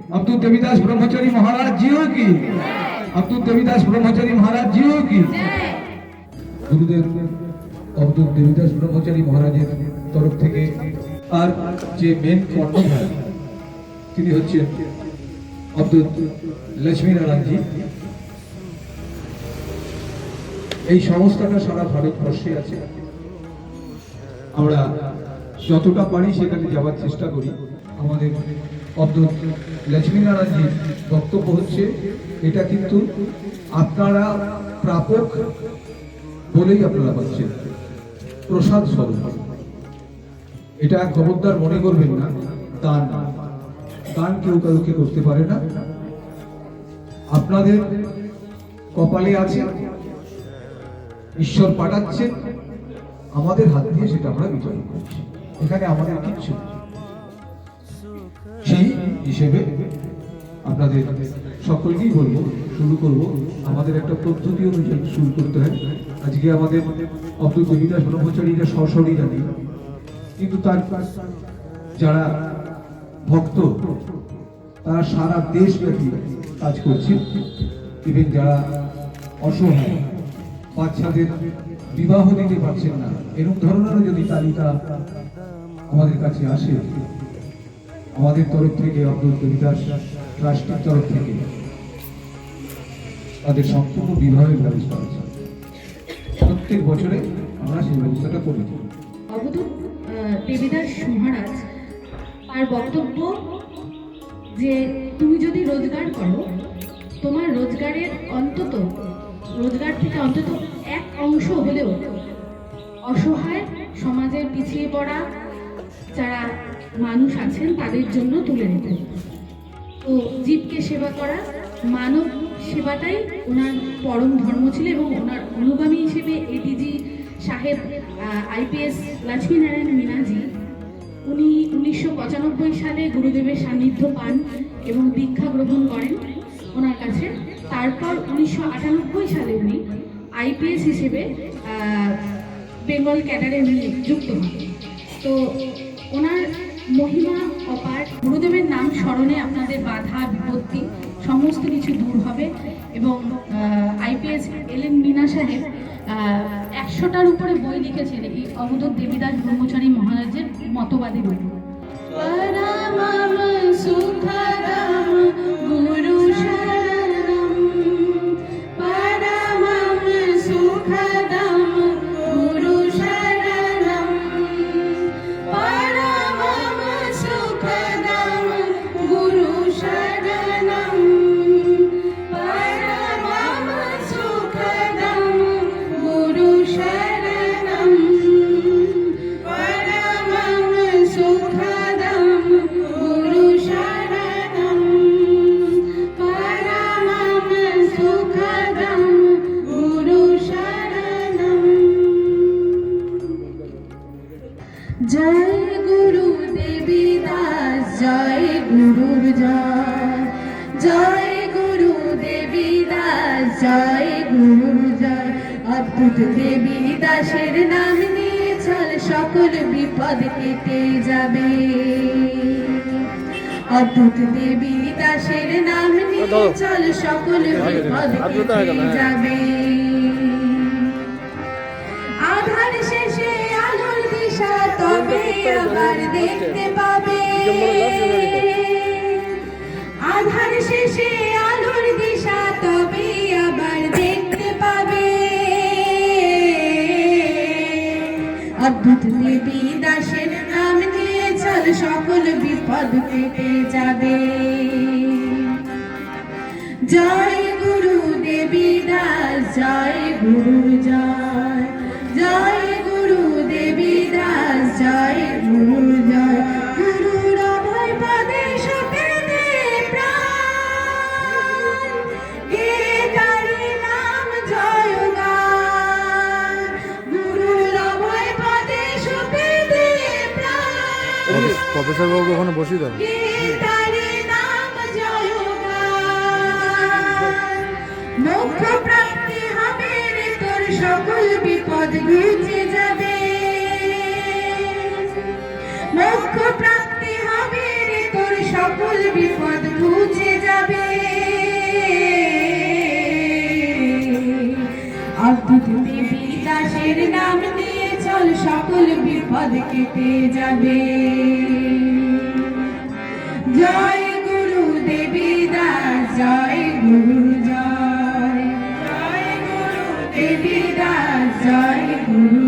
अवधूत देवीदास ब्रह्मचारी महाराज जीओ की, अवधूत देवीदास ब्रह्मचारी महाराज जीओ की। गुरुदेव अवधूत देवीदास ब्रह्मचारी महाराजेर तरफ থেকে আর যে মেন কর্ণধার তিনি হচ্ছেন अवधूत लक्ष्मीनारायण जी। এই সংস্থাটা সারা ভারতবর্ষে আছে। আমরা যতটা পারি সেখানে যাওয়ার চেষ্টা করি। আমাদের अवधूत लक्ष्मीनारायण जी বক্তব্য হচ্ছে এটা কিন্তু আপনারা প্রাপক বলেই আপনারা পাচ্ছেন, প্রসাদ স্বরূপ। এটা খবরদার মনে করবেন না দান, দান কেউ কাউকে করতে পারে না। আপনাদের কপালে আছে, ঈশ্বর পাঠাচ্ছেন, আমাদের হাত দিয়ে সেটা আমরা বিতরণ করছি। এখানে আমাদের কিচ্ছু সেই হিসেবে আপনাদের সকলকেই বলবো, শুরু করব। আমাদের একটা পদ্ধতি অনুযায়ী শুরু করতে হয়। আজকে আমাদের अवधूत देवीदास ब्रह्मचारीরা সশরীরে নেই, কিন্তু তার যারা ভক্ত তারা সারা দেশব্যাপী কাজ করছে। ইভেন যারা অসহায়, বাচ্চাদের বিবাহ দিতে পারছেন না, এরকম ধরনেরও যদি তালিকা আমাদের কাছে আসে, আমাদের তরফ থেকে अवधूत देवीदास ট্রাস্টের তরফ থেকে তাদের সম্পূর্ণ বিবাহের ব্যবস্থা আছে। প্রত্যেক বছরে আমরা সেই ব্যবস্থাটা করি। अवधूत देवीदास महाराज তার বক্তব্য যে তুমি যদি রোজগার করো, তোমার রোজগারের রোজগার থেকে অন্তত এক অংশ হলেও অসহায়, সমাজের পিছিয়ে পড়া যারা মানুষ আছেন তাদের জন্য তুলে নিতে। তো জীবকে সেবা করা, মানব সেবাটাই ওনার পরম ধর্ম ছিল এবং ওনার অনুগামী হিসেবে এডিজি সাহেব আইপিএস লক্ষ্মীনারায়ণ মীনাজি উনি 1995 সালে গুরুদেবের সান্নিধ্য পান এবং দীক্ষা গ্রহণ করেন ওনার কাছে। তারপর 1998 সালে উনি আইপিএস হিসেবে বেঙ্গল ক্যাডারে উনি যুক্ত হন। তো ওনার মহিমা অপার। গুরুদেবের নাম স্মরণে আপনাদের বাধা বিপত্তি সমস্ত কিছু দূর হবে এবং আইপিএস এলএন মীনা সাহেব 100টার উপরে বই লিখেছেন এই अवधूत देवीदास ब्रह्मचारी महाराजेর মতবাদের উপর। जय गुरु देवीदास, जय गुरुर जय, जय गुरु देवीदास, जय गुरुर जय। अवधूत देवीदासेर नाम निये चल सकल विपद केटे जाबे। अवधूत देवीदासेर नाम निये चल सकल विपद केटे जाबे। आधार शेषे आलोर दिशा तबे आबार देखते पाबे। आधार शेषे आलोर दिशा तबे आबार देखते पाबे। अवधूत देवीदासेर नाम निये चल सकल विपद केटे जाबे। जय गुरु देवीदास, जय गुरु जय, जय गुरु देवीदास, जय गुरु जय। गुरुर अभय पदे सतेते प्राण, गे तारि नाम जय गान। गुरुर अभय पदे सतेते प्राण, প্রফেসর বাবু ওখানে বসিয়ে দাও। গে তারি নাম জয় গান। মোক্ষ প্রাপ্তি হবে রে তোর, সকল বিপদ ঘুচে যাবে। মোক্ষ প্রাপ্তি হবে রে তোর, সকল বিপদ ঘুচে অদ্ভুত দেবী দাসের নাম নিয়ে চল, সকল বিপদ কেটে যাবে। জয় গুরু দেবী দাস, জয় গুরু জয়, জয় গুরু দেবী দাস, জয় গুরু